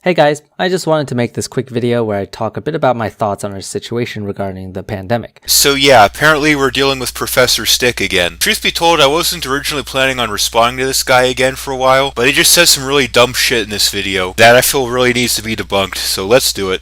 Hey guys, I just wanted to make this quick video where I talk a bit about my thoughts on our situation regarding the pandemic. So yeah, apparently we're dealing with Professor Stick again. Truth be told, I wasn't originally planning on responding to this guy again for a while, but he just says some really dumb shit in this video that I feel really needs to be debunked, so let's do it.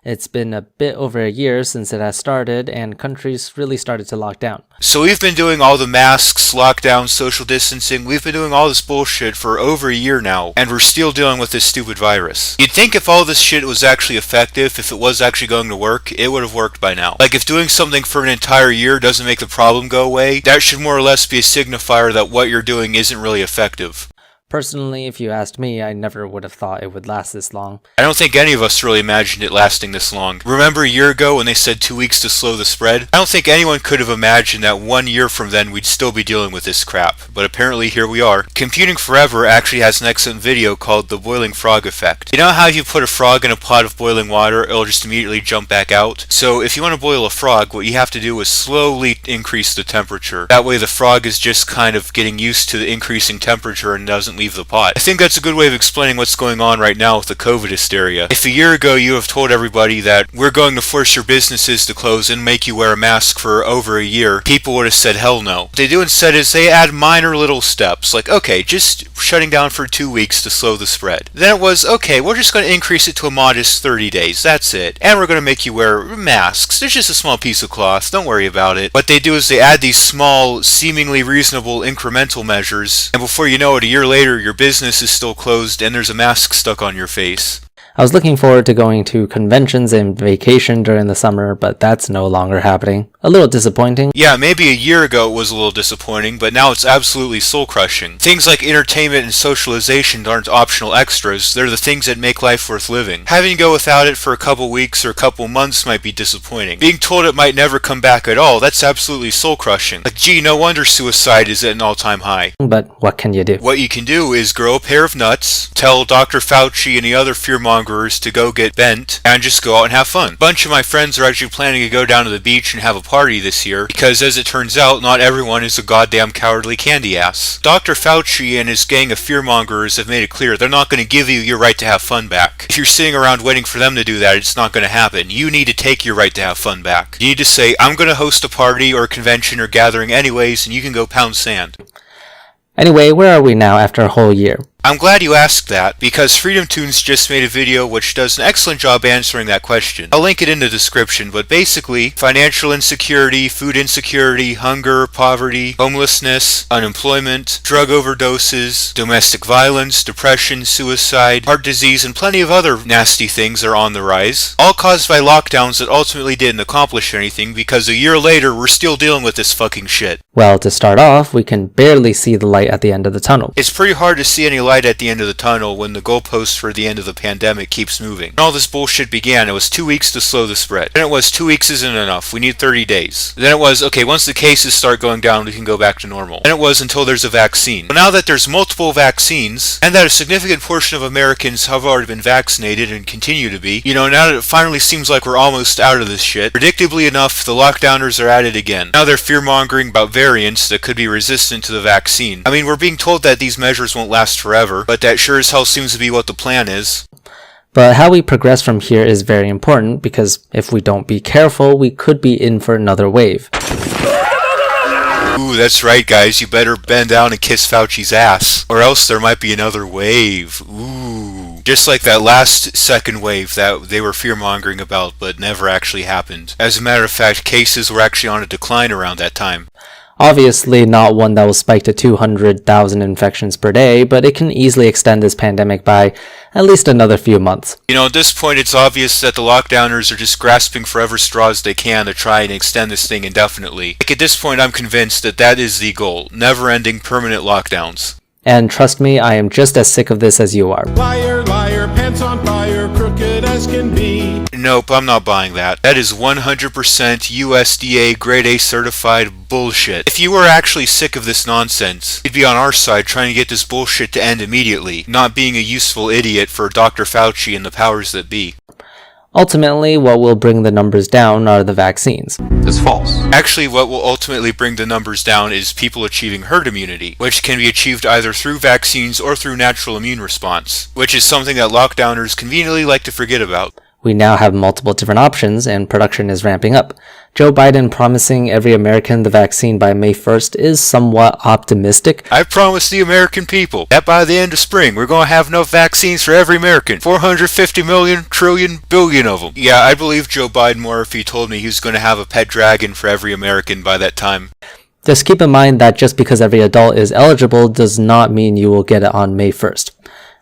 It's been a bit over a year since it has started, and countries really started to lock down. So we've been doing all the masks, lockdowns, social distancing, we've been doing all this bullshit for over a year now, and we're still dealing with this stupid virus. You'd think if all this shit was actually effective, if it was actually going to work, it would have worked by now. Like if doing something for an entire year doesn't make the problem go away, that should more or less be a signifier that what you're doing isn't really effective. Personally, if you asked me, I never would have thought it would last this long. I don't think any of us really imagined it lasting this long. Remember a year ago when they said 2 weeks to slow the spread? I don't think anyone could have imagined that 1 year from then we'd still be dealing with this crap, but apparently here we are. Computing Forever actually has an excellent video called The Boiling Frog Effect. You know how if you put a frog in a pot of boiling water, it'll just immediately jump back out? So if you want to boil a frog, what you have to do is slowly increase the temperature. That way the frog is just kind of getting used to the increasing temperature and doesn't leave the pot. I think that's a good way of explaining what's going on right now with the COVID hysteria. If a year ago you have told everybody that we're going to force your businesses to close and make you wear a mask for over a year, people would have said hell no. What they do instead is they add minor little steps, like okay, just shutting down for 2 weeks to slow the spread. Then it was, okay, we're just going to increase it to a modest 30 days, that's it. And we're going to make you wear masks. There's just a small piece of cloth, don't worry about it. What they do is they add these small, seemingly reasonable incremental measures, and before you know it, a year later, your business is still closed and there's a mask stuck on your face. I was looking forward to going to conventions and vacation during the summer, but that's no longer happening. A little disappointing. Yeah, maybe a year ago it was a little disappointing, but now it's absolutely soul-crushing. Things like entertainment and socialization aren't optional extras, they're the things that make life worth living. Having to go without it for a couple weeks or a couple months might be disappointing. Being told it might never come back at all, that's absolutely soul-crushing. Like, gee, no wonder suicide is at an all-time high. But what can you do? What you can do is grow a pair of nuts, tell Dr. Fauci and the other fearmongers to go get bent, and just go out and have fun. A bunch of my friends are actually planning to go down to the beach and have a party this year, because as it turns out, not everyone is a goddamn cowardly candy ass. Dr. Fauci and his gang of fearmongers have made it clear they're not going to give you your right to have fun back. If you're sitting around waiting for them to do that, it's not going to happen. You need to take your right to have fun back. You need to say, I'm going to host a party or a convention or gathering anyways, and you can go pound sand. Anyway, where are we now after a whole year? I'm glad you asked that, because Freedom Tunes just made a video which does an excellent job answering that question. I'll link it in the description, but basically, financial insecurity, food insecurity, hunger, poverty, homelessness, unemployment, drug overdoses, domestic violence, depression, suicide, heart disease, and plenty of other nasty things are on the rise. All caused by lockdowns that ultimately didn't accomplish anything, because a year later, we're still dealing with this fucking shit. Well, to start off, we can barely see the light at the end of the tunnel. It's pretty hard to see any light at the end of the tunnel when the goalpost for the end of the pandemic keeps moving. When all this bullshit began, it was 2 weeks to slow the spread. Then it was 2 weeks isn't enough, we need 30 days. Then it was, okay, once the cases start going down, we can go back to normal. Then it was until there's a vaccine. Well, now that there's multiple vaccines, and that a significant portion of Americans have already been vaccinated and continue to be, now that it finally seems like we're almost out of this shit, predictably enough, the lockdowners are at it again. Now they're fear-mongering about variants that could be resistant to the vaccine. I mean, we're being told that these measures won't last forever, but that sure as hell seems to be what the plan is. But how we progress from here is very important, because if we don't be careful, we could be in for another wave. Ooh, that's right guys, you better bend down and kiss Fauci's ass, or else there might be another wave. Ooh. Just like that last second wave that they were fear-mongering about, but never actually happened. As a matter of fact, cases were actually on a decline around that time. Obviously not one that will spike to 200,000 infections per day, but it can easily extend this pandemic by at least another few months. At this point it's obvious that the lockdowners are just grasping for every straws they can to try and extend this thing indefinitely. Like at this point I'm convinced that that is the goal, never-ending permanent lockdowns. And trust me, I am just as sick of this as you are. Liar, liar, pants on fire, crooked as can be. Nope, I'm not buying that. That is 100% USDA grade A certified bullshit. If you were actually sick of this nonsense, you'd be on our side trying to get this bullshit to end immediately, not being a useful idiot for Dr. Fauci and the powers that be. Ultimately, what will bring the numbers down are the vaccines. It's false. Actually, what will ultimately bring the numbers down is people achieving herd immunity, which can be achieved either through vaccines or through natural immune response, which is something that lockdowners conveniently like to forget about. We now have multiple different options, and production is ramping up. Joe Biden promising every American the vaccine by May 1st is somewhat optimistic. I promise the American people that by the end of spring, we're going to have enough vaccines for every American. 450 million, trillion, billion of them. Yeah, I believe Joe Biden more if he told me he was going to have a pet dragon for every American by that time. Just keep in mind that just because every adult is eligible does not mean you will get it on May 1st.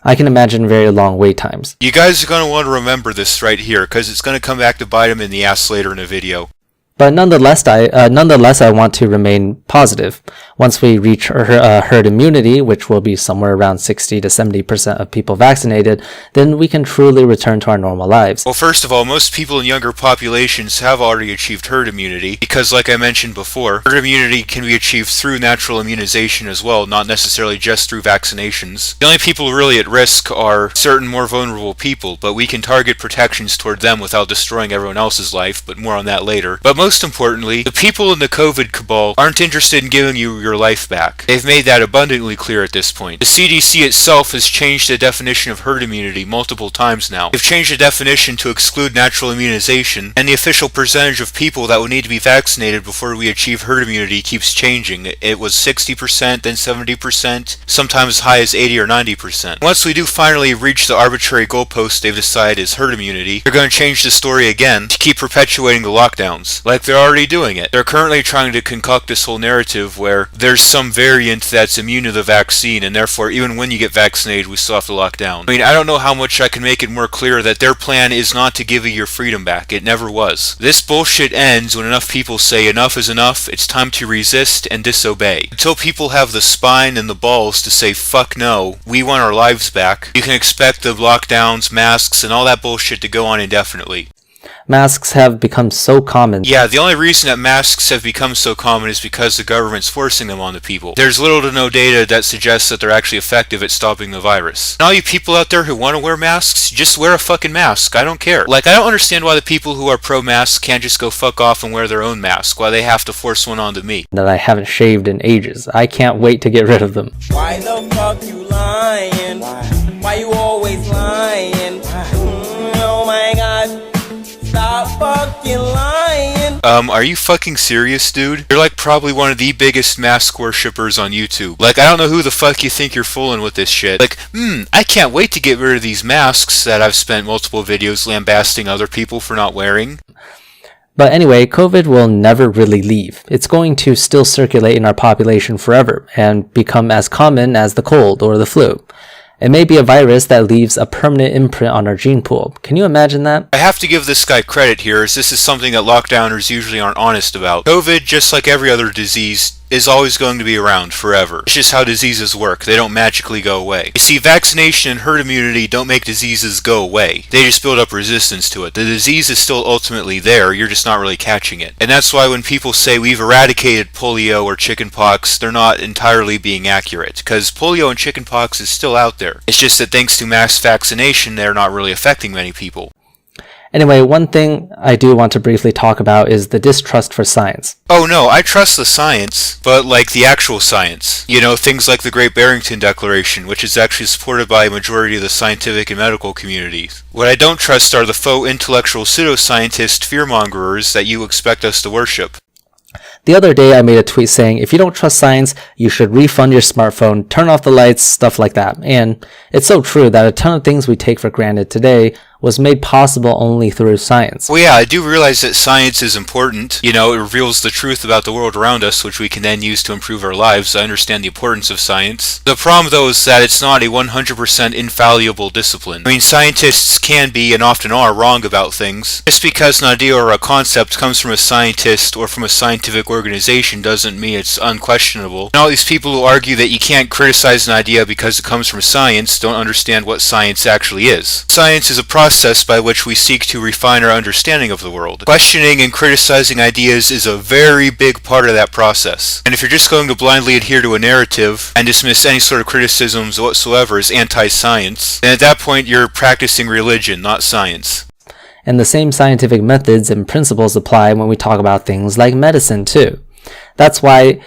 I can imagine very long wait times. You guys are going to want to remember this right here, because it's going to come back to bite him in the ass later in a video. But nonetheless, I want to remain positive. Once we reach herd immunity, which will be somewhere around 60 to 70% of people vaccinated, then we can truly return to our normal lives. Well, first of all, most people in younger populations have already achieved herd immunity, because like I mentioned before, herd immunity can be achieved through natural immunization as well, not necessarily just through vaccinations. The only people really at risk are certain more vulnerable people, but we can target protections toward them without destroying everyone else's life, but more on that later. But most importantly, the people in the COVID cabal aren't interested in giving you your life back. They've made that abundantly clear at this point. The CDC itself has changed the definition of herd immunity multiple times now. They've changed the definition to exclude natural immunization, and the official percentage of people that would need to be vaccinated before we achieve herd immunity keeps changing. It was 60%, then 70%, sometimes as high as 80 or 90%. Once we do finally reach the arbitrary goalpost they've decided is herd immunity, they're going to change the story again to keep perpetuating the lockdowns. Like they're already doing it. They're currently trying to concoct this whole narrative where there's some variant that's immune to the vaccine, and therefore even when you get vaccinated we still have to lock down. I mean, I don't know how much I can make it more clear that their plan is not to give you your freedom back. It never was. This bullshit ends when enough people say enough is enough, it's time to resist and disobey. Until people have the spine and the balls to say fuck no, we want our lives back, you can expect the lockdowns, masks, and all that bullshit to go on indefinitely. Masks have become so common. Yeah, the only reason that masks have become so common is because the government's forcing them on the people. There's little to no data that suggests that they're actually effective at stopping the virus. And all you people out there who want to wear masks, just wear a fucking mask. I don't care. Like, I don't understand why the people who are pro-mask can't just go fuck off and wear their own mask, why they have to force one onto me. That I haven't shaved in ages. I can't wait to get rid of them. Why the fuck you lying? Why you always lying? Oh my god. Stop fucking lying. Are you fucking serious, dude? You're like probably one of the biggest mask worshippers on YouTube. Like, I don't know who the fuck you think you're fooling with this shit. Like, I can't wait to get rid of these masks that I've spent multiple videos lambasting other people for not wearing. But anyway, COVID will never really leave. It's going to still circulate in our population forever and become as common as the cold or the flu. It may be a virus that leaves a permanent imprint on our gene pool. Can you imagine that? I have to give this guy credit here, as this is something that lockdowners usually aren't honest about. COVID, just like every other disease, is always going to be around forever. It's just how diseases work. They don't magically go away. You see, vaccination and herd immunity don't make diseases go away. They just build up resistance to it. The disease is still ultimately there, you're just not really catching it. And that's why when people say we've eradicated polio or chickenpox, they're not entirely being accurate, because polio and chickenpox is still out there. It's just that thanks to mass vaccination, they're not really affecting many people. Anyway, one thing I do want to briefly talk about is the distrust for science. Oh no, I trust the science, but like the actual science. You know, things like the Great Barrington Declaration, which is actually supported by a majority of the scientific and medical communities. What I don't trust are the faux intellectual pseudoscientist fearmongerers that you expect us to worship. The other day I made a tweet saying, if you don't trust science, you should refund your smartphone, turn off the lights, stuff like that. And it's so true that a ton of things we take for granted today was made possible only through science. Well, yeah, I do realize that science is important. You know, it reveals the truth about the world around us, which we can then use to improve our lives. I understand the importance of science. The problem, though, is that it's not a 100% infallible discipline. I mean, scientists can be, and often are, wrong about things. Just because an idea or a concept comes from a scientist or from a scientific organization doesn't mean it's unquestionable. And all these people who argue that you can't criticize an idea because it comes from science don't understand what science actually is. Science is a process process by which we seek to refine our understanding of the world. Questioning and criticizing ideas is a very big part of that process. And if you're just going to blindly adhere to a narrative and dismiss any sort of criticisms whatsoever as anti-science, then at that point you're practicing religion, not science. And the same scientific methods and principles apply when we talk about things like medicine too. That's why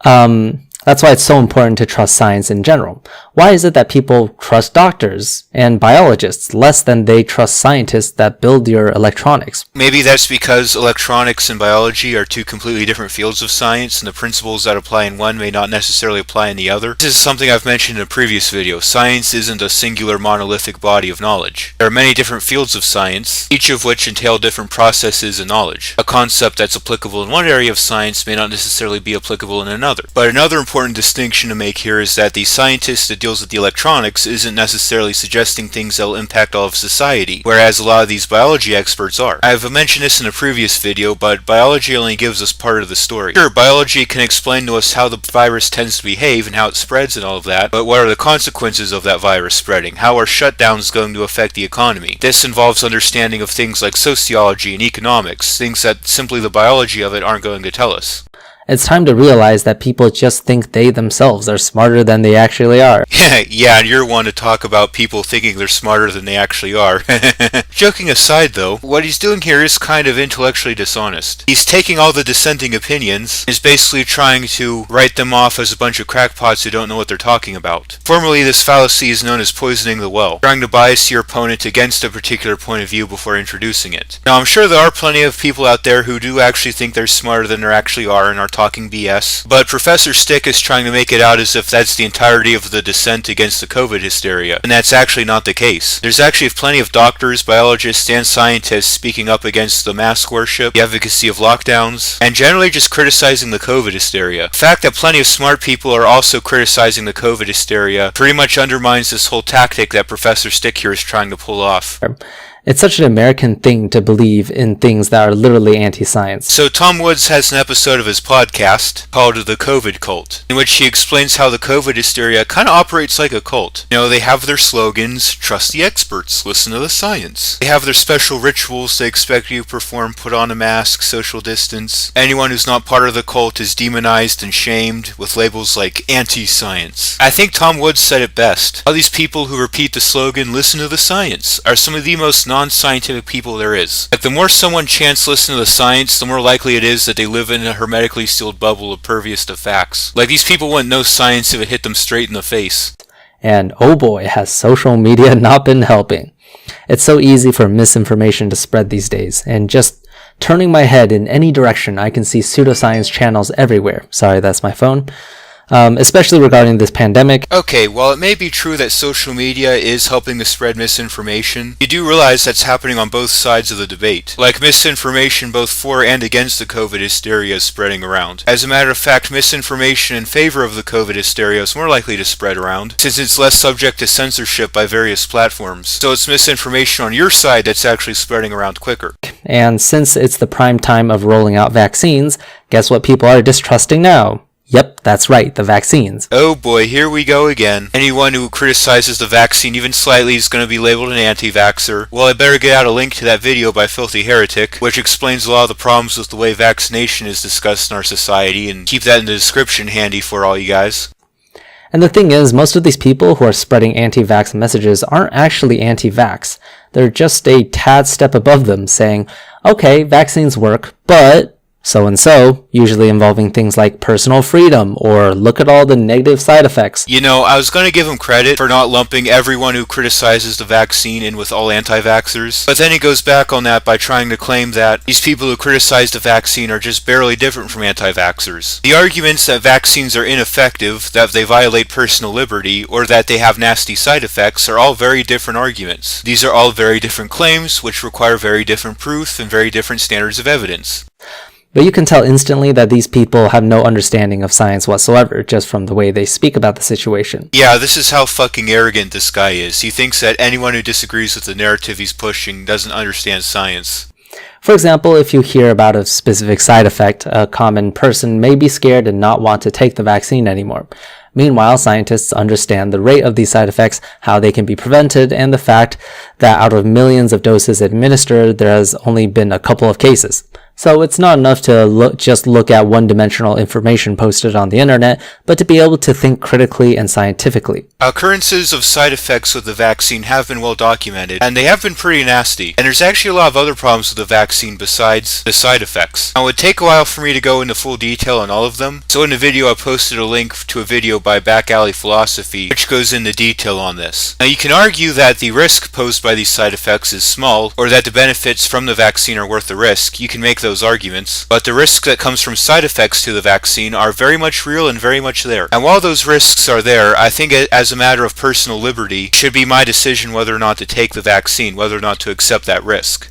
it's so important to trust science in general. Why is it that people trust doctors and biologists less than they trust scientists that build your electronics? Maybe that's because electronics and biology are two completely different fields of science, and the principles that apply in one may not necessarily apply in the other. This is something I've mentioned in a previous video. Science isn't a singular monolithic body of knowledge. There are many different fields of science, each of which entail different processes and knowledge. A concept that's applicable in one area of science may not necessarily be applicable in another. But another important distinction to make here is that the scientist that deals with the electronics isn't necessarily suggesting things that will impact all of society, whereas a lot of these biology experts are. I've mentioned this in a previous video, but biology only gives us part of the story. Sure, biology can explain to us how the virus tends to behave and how it spreads and all of that, but what are the consequences of that virus spreading? How are shutdowns going to affect the economy? This involves understanding of things like sociology and economics, things that simply the biology of it aren't going to tell us. It's time to realize that people just think they themselves are smarter than they actually are. Yeah, and you're one to talk about people thinking they're smarter than they actually are. Joking aside though, what he's doing here is kind of intellectually dishonest. He's taking all the dissenting opinions, and is basically trying to write them off as a bunch of crackpots who don't know what they're talking about. Formerly, this fallacy is known as poisoning the well, trying to bias your opponent against a particular point of view before introducing it. Now, I'm sure there are plenty of people out there who do actually think they're smarter than they actually are and are talking BS, but Professor Stick is trying to make it out as if that's the entirety of the dissent against the COVID hysteria, and that's actually not the case. There's actually plenty of doctors, biologists, and scientists speaking up against the mask worship, the advocacy of lockdowns, and generally just criticizing the COVID hysteria. The fact that plenty of smart people are also criticizing the COVID hysteria pretty much undermines this whole tactic that Professor Stick here is trying to pull off. It's such an American thing to believe in things that are literally anti-science. So Tom Woods has an episode of his podcast called The COVID Cult, in which he explains how the COVID hysteria kind of operates like a cult. You know, they have their slogans, trust the experts, listen to the science. They have their special rituals they expect you to perform, put on a mask, social distance. Anyone who's not part of the cult is demonized and shamed with labels like anti-science. I think Tom Woods said it best. All these people who repeat the slogan, listen to the science, are some of the most non-scientific people there is. Like, the more someone chants listen to the science, the more likely it is that they live in a hermetically sealed bubble impervious to facts. Like, these people wouldn't know science if it hit them straight in the face. And oh boy, has social media not been helping. It's so easy for misinformation to spread these days, and just turning my head in any direction, I can see pseudoscience channels everywhere. Sorry, that's my phone. Especially regarding this pandemic. Okay, while it may be true that social media is helping to spread misinformation, you do realize that's happening on both sides of the debate. Like, misinformation both for and against the COVID hysteria is spreading around. As a matter of fact, misinformation in favor of the COVID hysteria is more likely to spread around, since it's less subject to censorship by various platforms. So it's misinformation on your side that's actually spreading around quicker. And since it's the prime time of rolling out vaccines, guess what people are distrusting now? Yep, that's right, the vaccines. Oh boy, here we go again. Anyone who criticizes the vaccine even slightly is going to be labeled an anti-vaxxer. Well, I better get out a link to that video by Filthy Heretic, which explains a lot of the problems with the way vaccination is discussed in our society, and keep that in the description handy for all you guys. And the thing is, most of these people who are spreading anti-vax messages aren't actually anti-vax. They're just a tad step above them, saying, okay, vaccines work, but so-and-so, usually involving things like personal freedom or look at all the negative side effects. You know, I was going to give him credit for not lumping everyone who criticizes the vaccine in with all anti-vaxxers, but then he goes back on that by trying to claim that these people who criticize the vaccine are just barely different from anti-vaxxers. The arguments that vaccines are ineffective, that they violate personal liberty, or that they have nasty side effects are all very different arguments. These are all very different claims, which require very different proof and very different standards of evidence. But you can tell instantly that these people have no understanding of science whatsoever, just from the way they speak about the situation. Yeah, this is how fucking arrogant this guy is. He thinks that anyone who disagrees with the narrative he's pushing doesn't understand science. For example, if you hear about a specific side effect, a common person may be scared and not want to take the vaccine anymore. Meanwhile, scientists understand the rate of these side effects, how they can be prevented, and the fact that out of millions of doses administered, there has only been a couple of cases. So it's not enough to just look at one-dimensional information posted on the internet, but to be able to think critically and scientifically. Occurrences of side effects with the vaccine have been well documented, and they have been pretty nasty. And there's actually a lot of other problems with the vaccine besides the side effects. Now, it would take a while for me to go into full detail on all of them, so in the video I posted a link to a video by Back Alley Philosophy, which goes into detail on this. Now, you can argue that the risk posed by these side effects is small, or that the benefits from the vaccine are worth the risk. You can make those arguments, but the risk that comes from side effects to the vaccine are very much real and very much there. And while those risks are there, I think as a matter of personal liberty, it should be my decision whether or not to take the vaccine, whether or not to accept that risk.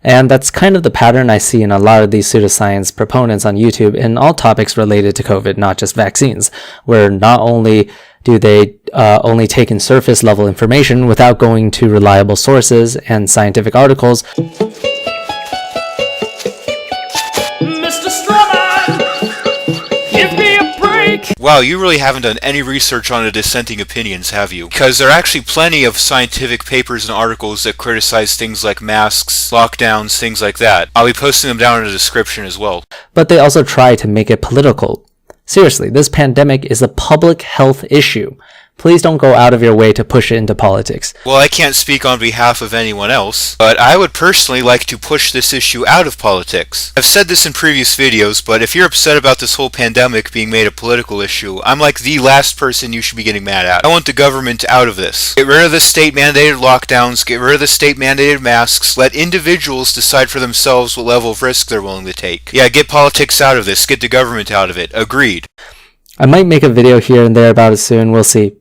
And that's kind of the pattern I see in a lot of these pseudoscience proponents on YouTube in all topics related to COVID, not just vaccines, where not only do they only take in surface level information without going to reliable sources and scientific articles. Wow, you really haven't done any research on the dissenting opinions, have you? Because there are actually plenty of scientific papers and articles that criticize things like masks, lockdowns, things like that. I'll be posting them down in the description as well. But they also try to make it political. Seriously, this pandemic is a public health issue. Please don't go out of your way to push it into politics. Well, I can't speak on behalf of anyone else, but I would personally like to push this issue out of politics. I've said this in previous videos, but if you're upset about this whole pandemic being made a political issue, I'm like the last person you should be getting mad at. I want the government out of this. Get rid of the state-mandated lockdowns, get rid of the state-mandated masks, let individuals decide for themselves what level of risk they're willing to take. Yeah, get politics out of this, get the government out of it. Agreed. I might make a video here and there about it soon, we'll see.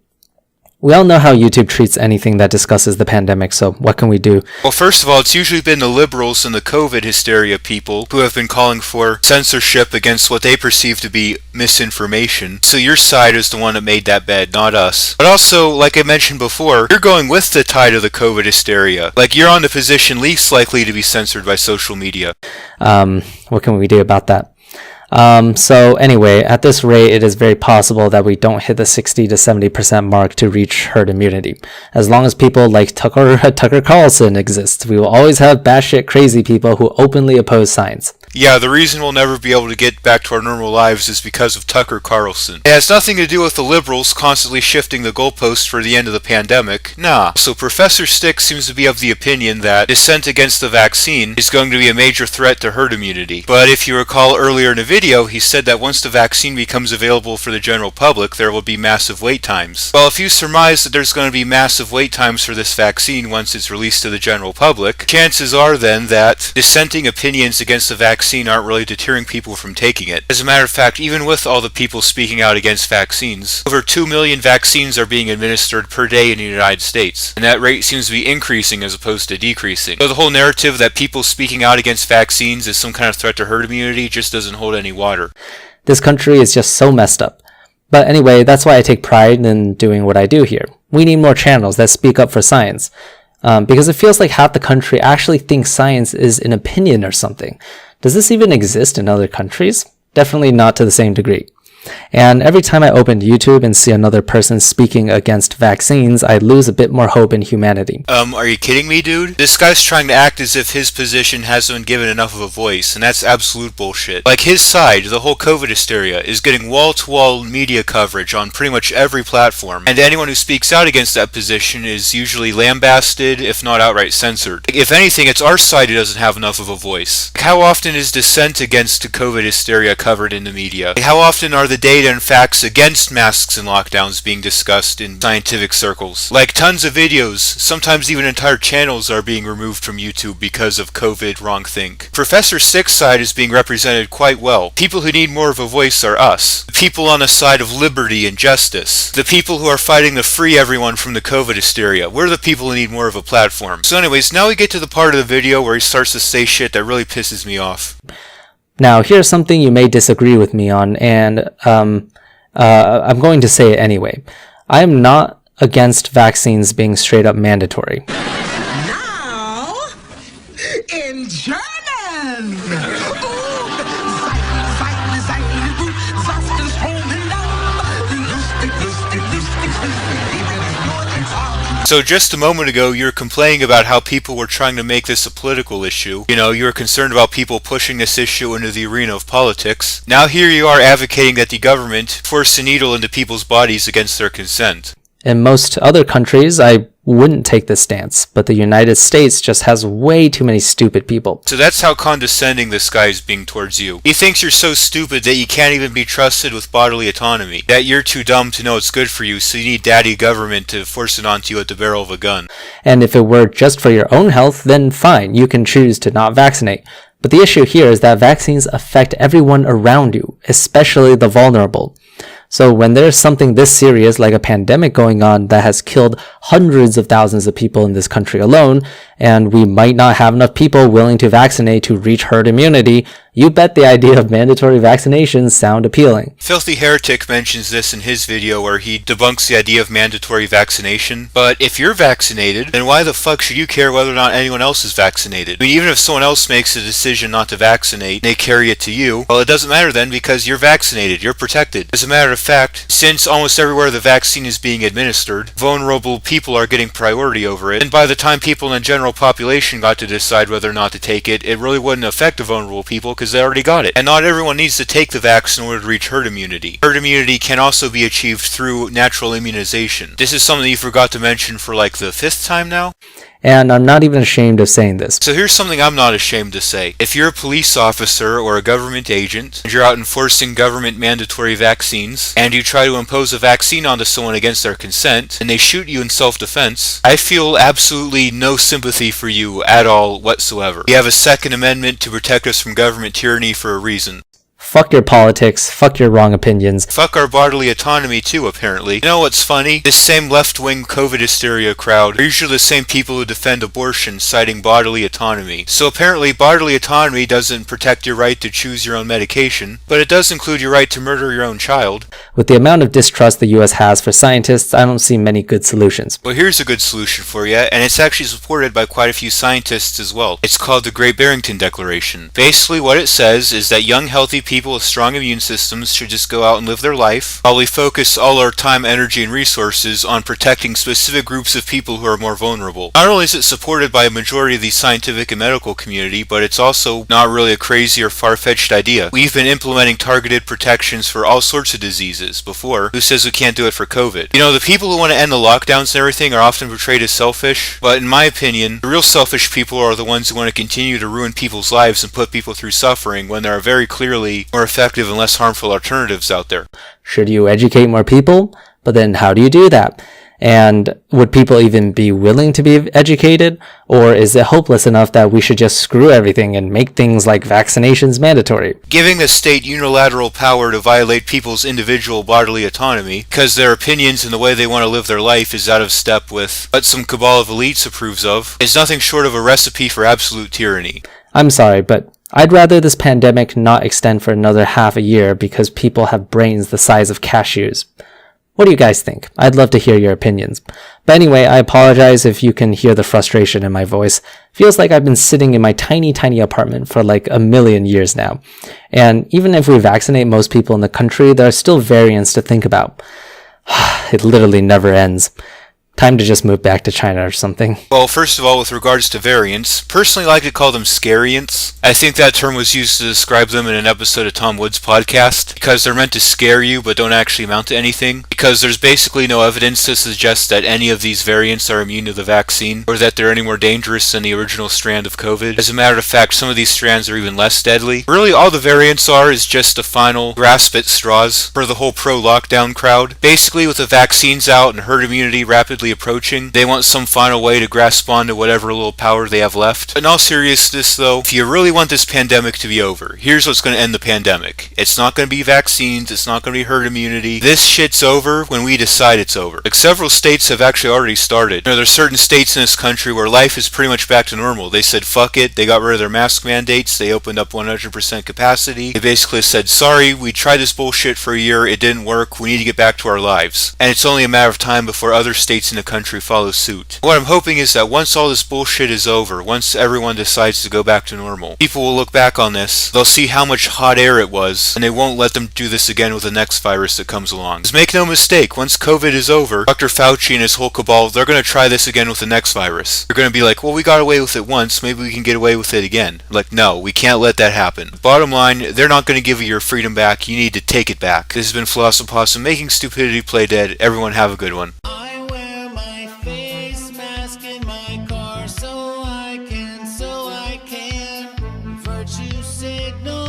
We all know how YouTube treats anything that discusses the pandemic, so what can we do? Well, first of all, it's usually been the liberals and the COVID hysteria people who have been calling for censorship against what they perceive to be misinformation. So your side is the one that made that bed, not us. But also, like I mentioned before, you're going with the tide of the COVID hysteria. Like, you're on the position least likely to be censored by social media. What can we do about that? So anyway, at this rate, it is very possible that we don't hit the 60 to 70% mark to reach herd immunity. As long as people like Tucker Carlson exist, we will always have batshit crazy people who openly oppose science. Yeah, the reason we'll never be able to get back to our normal lives is because of Tucker Carlson. It has nothing to do with the liberals constantly shifting the goalposts for the end of the pandemic. Nah. So Professor Stick seems to be of the opinion that dissent against the vaccine is going to be a major threat to herd immunity. But if you recall earlier in the video, he said that once the vaccine becomes available for the general public, there will be massive wait times. Well, if you surmise that there's going to be massive wait times for this vaccine once it's released to the general public, chances are then that dissenting opinions against the vaccine aren't really deterring people from taking it. As a matter of fact, even with all the people speaking out against vaccines, over 2 million vaccines are being administered per day in the United States, and that rate seems to be increasing as opposed to decreasing. So the whole narrative that people speaking out against vaccines is some kind of threat to herd immunity just doesn't hold any water. This country is just so messed up. But anyway, that's why I take pride in doing what I do here. We need more channels that speak up for science. Because it feels like half the country actually thinks science is an opinion or something. Does this even exist in other countries? Definitely not to the same degree. And every time I open YouTube and see another person speaking against vaccines, I lose a bit more hope in humanity. Are you kidding me, dude? This guy's trying to act as if his position hasn't been given enough of a voice, and that's absolute bullshit. Like, his side, the whole COVID hysteria, is getting wall-to-wall media coverage on pretty much every platform, and anyone who speaks out against that position is usually lambasted, if not outright censored. If anything, it's our side who doesn't have enough of a voice. How often is dissent against COVID hysteria covered in the media? How often are the data and facts against masks and lockdowns being discussed in scientific circles? Like, tons of videos, sometimes even entire channels are being removed from YouTube because of COVID wrongthink. Professor Stick's side is being represented quite well. People who need more of a voice are us. The people on the side of liberty and justice. The people who are fighting to free everyone from the COVID hysteria. We're the people who need more of a platform. So anyways, now we get to the part of the video where he starts to say shit that really pisses me off. Now, here's something you may disagree with me on, and I'm going to say it anyway. I am not against vaccines being straight up mandatory. Now, in German! So just a moment ago, you were complaining about how people were trying to make this a political issue. You know, you were concerned about people pushing this issue into the arena of politics. Now here you are advocating that the government force a needle into people's bodies against their consent. In most other countries, I wouldn't take this stance, but the United States just has way too many stupid people. So that's how condescending this guy is being towards you. He thinks you're so stupid that you can't even be trusted with bodily autonomy, that you're too dumb to know it's good for you, so you need daddy government to force it onto you at the barrel of a gun. And if it were just for your own health, then fine, you can choose to not vaccinate. But the issue here is that vaccines affect everyone around you, especially the vulnerable. So when there's something this serious like a pandemic going on that has killed hundreds of thousands of people in this country alone, and we might not have enough people willing to vaccinate to reach herd immunity, you bet the idea of mandatory vaccinations sound appealing. Filthy Heretic mentions this in his video where he debunks the idea of mandatory vaccination. But if you're vaccinated, then why the fuck should you care whether or not anyone else is vaccinated? I mean, even if someone else makes a decision not to vaccinate, they carry it to you, well, it doesn't matter then because you're vaccinated, you're protected. As a matter of fact, since almost everywhere the vaccine is being administered, vulnerable people are getting priority over it, and by the time people in the general population got to decide whether or not to take it, it really wouldn't affect the vulnerable people because they already got it. And not everyone needs to take the vaccine in order to reach herd immunity. Herd immunity can also be achieved through natural immunization. This is something you forgot to mention for like the 5th time now? And I'm not even ashamed of saying this. So here's something I'm not ashamed to say. If you're a police officer or a government agent, and you're out enforcing government mandatory vaccines, and you try to impose a vaccine onto someone against their consent, and they shoot you in self-defense, I feel absolutely no sympathy for you at all whatsoever. We have a Second Amendment to protect us from government tyranny for a reason. Fuck your politics, fuck your wrong opinions. Fuck our bodily autonomy too, apparently. You know what's funny? This same left-wing COVID hysteria crowd are usually the same people who defend abortion, citing bodily autonomy. So apparently bodily autonomy doesn't protect your right to choose your own medication, but it does include your right to murder your own child. With the amount of distrust the US has for scientists, I don't see many good solutions. Well, here's a good solution for you, and it's actually supported by quite a few scientists as well. It's called the Great Barrington Declaration. Basically what it says is that young, healthy people with strong immune systems should just go out and live their life, while we focus all our time, energy, and resources on protecting specific groups of people who are more vulnerable. Not only is it supported by a majority of the scientific and medical community, but it's also not really a crazy or far-fetched idea. We've been implementing targeted protections for all sorts of diseases before. Who says we can't do it for COVID? You know, the people who want to end the lockdowns and everything are often portrayed as selfish, but in my opinion, the real selfish people are the ones who want to continue to ruin people's lives and put people through suffering when there are very clearly more effective and less harmful alternatives out there. Should you educate more people? But then how do you do that? And would people even be willing to be educated? Or is it hopeless enough that we should just screw everything and make things like vaccinations mandatory? Giving the state unilateral power to violate people's individual bodily autonomy because their opinions and the way they want to live their life is out of step with what some cabal of elites approves of is nothing short of a recipe for absolute tyranny. I'm sorry, but I'd rather this pandemic not extend for another half a year because people have brains the size of cashews. What do you guys think? I'd love to hear your opinions. But anyway, I apologize if you can hear the frustration in my voice. Feels like I've been sitting in my tiny apartment for like a million years now. And even if we vaccinate most people in the country, there are still variants to think about. It literally never ends. Time to just move back to China or something. Well, first of all, with regards to variants, personally I like to call them scariants. I think that term was used to describe them in an episode of Tom Wood's podcast, because they're meant to scare you but don't actually amount to anything, because there's basically no evidence to suggest that any of these variants are immune to the vaccine, or that they're any more dangerous than the original strand of COVID. As a matter of fact, some of these strands are even less deadly. Really, all the variants are is just a final grasp at straws for the whole pro-lockdown crowd. Basically, with the vaccines out and herd immunity rapidly approaching, they want some final way to grasp onto whatever little power they have left. In all seriousness though, if you really want this pandemic to be over, here's what's going to end the pandemic. It's not going to be vaccines, it's not going to be herd immunity. This shit's over when we decide it's over. Like, several states have actually already started. You know, there's certain states in this country where life is pretty much back to normal. They said fuck it, they got rid of their mask mandates, they opened up 100% capacity. They basically said, sorry, we tried this bullshit for a year, it didn't work, we need to get back to our lives. And it's only a matter of time before other states in in the country follow suit. What I'm hoping is that once all this bullshit is over, once everyone decides to go back to normal, people will look back on this, they'll see how much hot air it was, and they won't let them do this again with the next virus that comes along. Because make no mistake, once COVID is over, Dr. Fauci and his whole cabal, they're going to try this again with the next virus. They're going to be like, well, we got away with it once, maybe we can get away with it again. Like, no, we can't let that happen. Bottom line, they're not going to give you your freedom back, you need to take it back. This has been Philosophossum, making stupidity play dead. Everyone have a good one. I wear my face mask in my car so I can virtue signal.